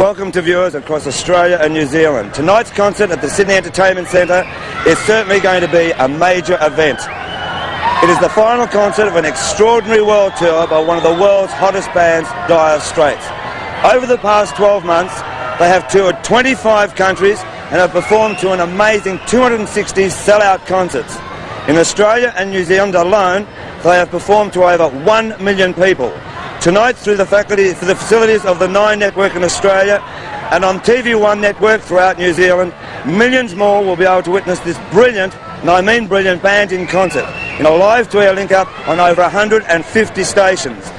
Welcome to viewers across Australia and New Zealand. Tonight's concert at the Sydney Entertainment Centre is certainly going to be a major event. It is the final concert of an extraordinary world tour by one of the world's hottest bands, Dire Straits. Over the past 12 months, they have toured 25 countries and have performed to an amazing 260 sell-out concerts. In Australia and New Zealand alone, they have performed to over 1 million people. Tonight, through the facilities of the 9 network in Australia and on TV1 network throughout New Zealand, millions more will be able to witness this brilliant, and I mean brilliant, band in concert in a live-to-air link-up on over 150 stations.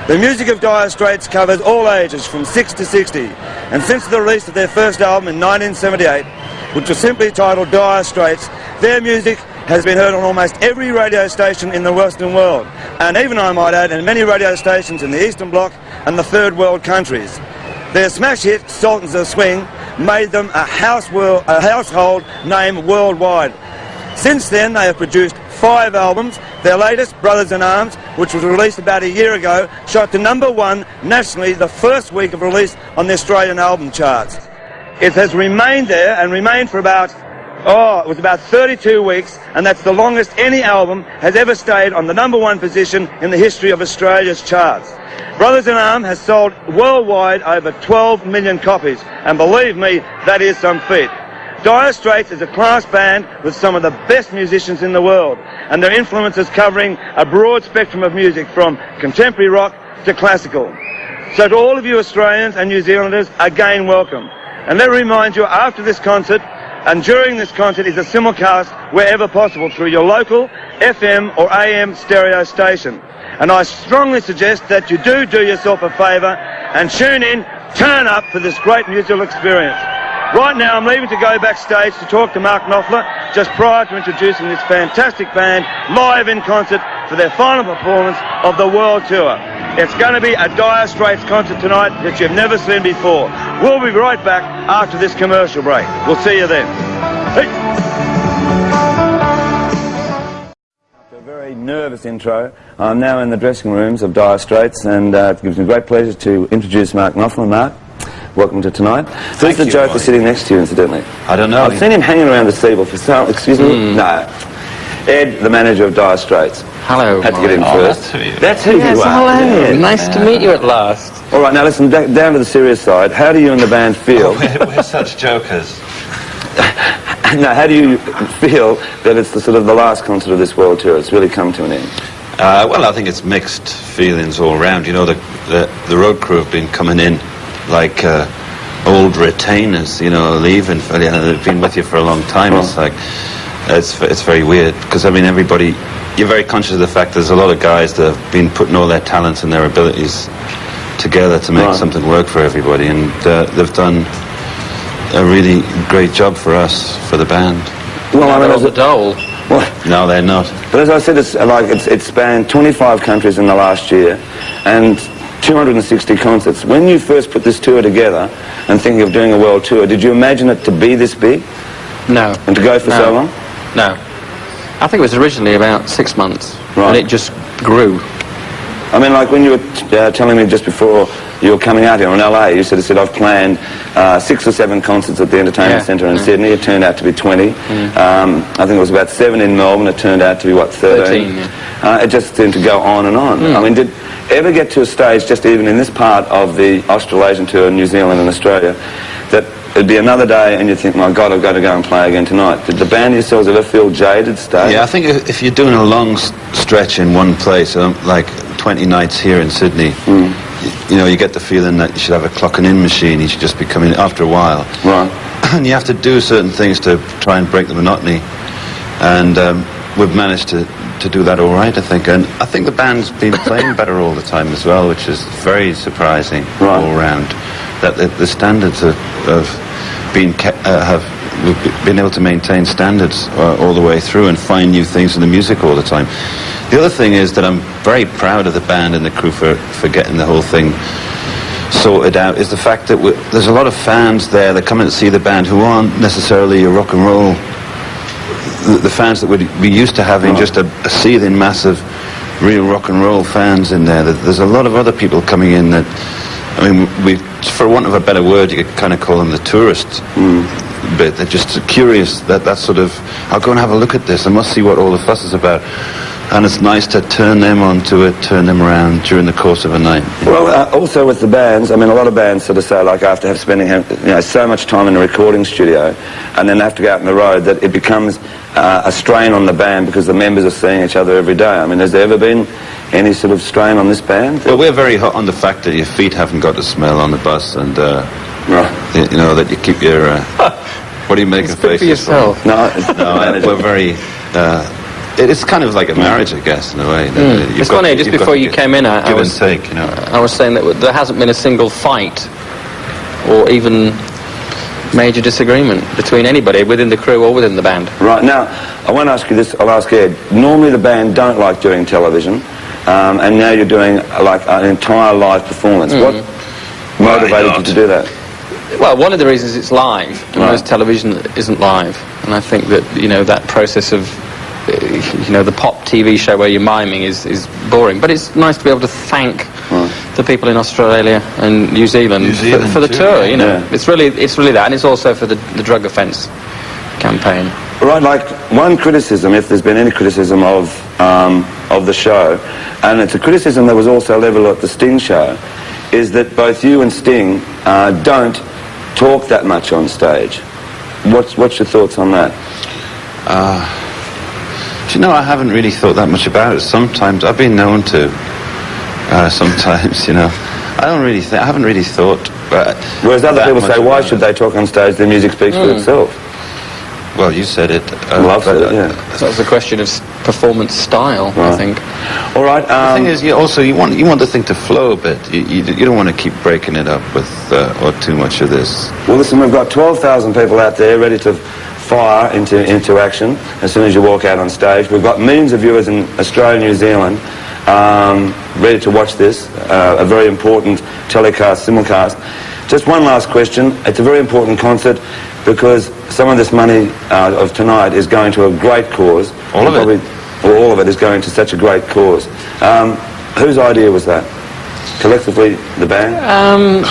The music of Dire Straits covers all ages from 6 to 60, and since the release of their first album in 1978, which was simply titled Dire Straits, their music has been heard on almost every radio station in the Western world, and even, I might add, in many radio stations in the Eastern Bloc and the Third World countries. Their smash hit, Sultans of Swing, made them a household name worldwide. Since then, they have produced 5 albums. Their latest, Brothers in Arms, which was released about a year ago, shot to #1 nationally the first week of release on the Australian album charts. It has remained there and remained for about 32 weeks, and that's the longest any album has ever stayed on the #1 position in the history of Australia's charts. Brothers in Arms has sold worldwide over 12 million copies, and believe me, that is some feat. Dire Straits is a class band with some of the best musicians in the world, and their influences covering a broad spectrum of music from contemporary rock to classical. So to all of you Australians and New Zealanders, again welcome. And let me remind you, after this concert and during this concert is a simulcast wherever possible through your local FM or AM stereo station. And I strongly suggest that you do yourself a favour and tune in, turn up for this great musical experience. Right now I'm leaving to go backstage to talk to Mark Knopfler just prior to introducing this fantastic band live in concert for their final performance of the World Tour. It's going to be a Dire Straits concert tonight that you've never seen before. We'll be right back after this commercial break. We'll see you then. Hey. After a very nervous intro, I'm now in the dressing rooms of Dire Straits, and it gives me great pleasure to introduce Mark Knopfler. Mark, welcome to tonight. Who's the joker sitting next to you, incidentally? I don't know. I've seen him hanging around the table for some... Excuse me? No. Ed, the manager of Dire Straits. Hello. Had to get in first. That's who you are. Hello. Yeah. Nice to meet you at last. All right, now listen, down to the serious side. How do you and the band feel? We're such jokers. Now, how do you feel that it's the last concert of this world tour? It's really come to an end. Well, I think it's mixed feelings all around. You know, the road crew have been coming in like old retainers, you know, leaving. They've been with you for a long time. It's like, it's very weird, because, I mean, everybody, you're very conscious of the fact there's a lot of guys that have been putting all their talents and their abilities together to make something work for everybody, and they've done a really great job for us, for the band. Well, I mean, as a dole. No, they're not. But as I said, it's spanned 25 countries in the last year and 260 concerts. When you first put this tour together and thinking of doing a world tour, did you imagine it to be this big? No. And to go for so long? No. I think it was originally about 6 months, and it just grew. I mean, like when you were telling me just before you were coming out here in LA, you said, I've planned 6 or 7 concerts at the Entertainment Centre in Sydney. It turned out to be 20. I think it was about 7 in Melbourne. It turned out to be, 13? It just seemed to go on and on. I mean, did ever get to a stage, just even in this part of the Australasian tour, New Zealand and Australia, that it'd be another day and you'd think, my God, I've got to go and play again tonight? Did the band yourselves ever feel jaded, Yeah, I think if you're doing a long stretch in one place, like 20 nights here in Sydney, you know, you get the feeling that you should have a clocking in machine. You should just be coming after a while. Right. And you have to do certain things to try and break the monotony. And we've managed to do that all right, I think. And I think the band's been playing better all the time as well, which is very surprising all around. That the standards have we've been able to maintain standards all the way through and find new things in the music all the time. The other thing is that I'm very proud of the band and the crew for getting the whole thing sorted out, is the fact that there's a lot of fans there that come in to see the band who aren't necessarily a rock and roll, the fans that would be used to having just a seething mass of real rock and roll fans in there. There's a lot of other people coming in that I mean, for want of a better word, you could kind of call them the tourists. But they're just curious. That sort of, I'll go and have a look at this. I must see what all the fuss is about. And it's nice to turn them onto it, turn them around during the course of a night. Well, also with the bands, I mean, a lot of bands sort of say, like, after spending so much time in a recording studio, and then they have to go out on the road, that it becomes a strain on the band because the members are seeing each other every day. I mean, has there ever been any sort of strain on this band? Well, we're very hot on the fact that your feet haven't got to smell on the bus, and you know, that you keep your. What do you make of faces for yourself? For? No, we're very. It's kind of like a marriage, I guess, in a way. It's funny, just before you came in, I was take, you know. I was saying that there hasn't been a single fight or even major disagreement between anybody within the crew or within the band. Right, now, I won't ask you this, I'll ask Ed. Normally the band don't like doing television, and now you're doing like an entire live performance. What motivated you to do that? Well, one of the reasons it's live, and most television isn't live. And I think that, you know, that process of, you know, the pop TV show where you're miming is boring. But it's nice to be able to thank the people in Australia and New Zealand for the tour, you know. Yeah. It's really that, and it's also for the drug offence campaign. Right, like one criticism, if there's been any criticism of the show, and it's a criticism that was also leveled at the Sting show, is that both you and Sting don't talk that much on stage. What's your thoughts on that? Do you know, I haven't really thought that much about it. Sometimes I've been known to. Sometimes, you know, I haven't really thought. Whereas other people say, why should they talk on stage? The music speaks for itself. Well, you said it. Well, I've said it, yeah. So it's a question of performance style, I think. All right. The thing is, you want the thing to flow a bit. You don't want to keep breaking it up with or too much of this. Well, listen, we've got 12,000 people out there ready to fire into action as soon as you walk out on stage. We've got millions of viewers in Australia and New Zealand ready to watch this, a very important telecast, simulcast. Just one last question. It's a very important concert because some of this money of tonight is going to a great cause. All of it? All of it is going to such a great cause. Whose idea was that? Collectively, the band?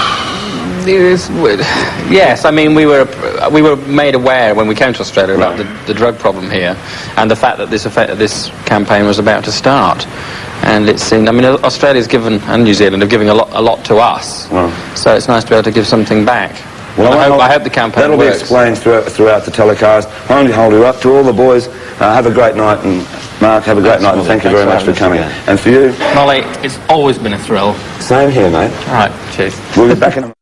Yes, I mean, we were made aware when we came to Australia about the drug problem here, and the fact that this campaign was about to start. And it seemed, I mean, Australia's given, and New Zealand have given a lot to us, so it's nice to be able to give something back. Well, I hope the campaign that'll works. Be explained throughout the telecast. I only hold you up to all the boys. Have a great night, and Mark, have a great night, and thank you very much for coming. And for you, Molly, it's always been a thrill. Same here, mate. All right, cheers. We'll be back in a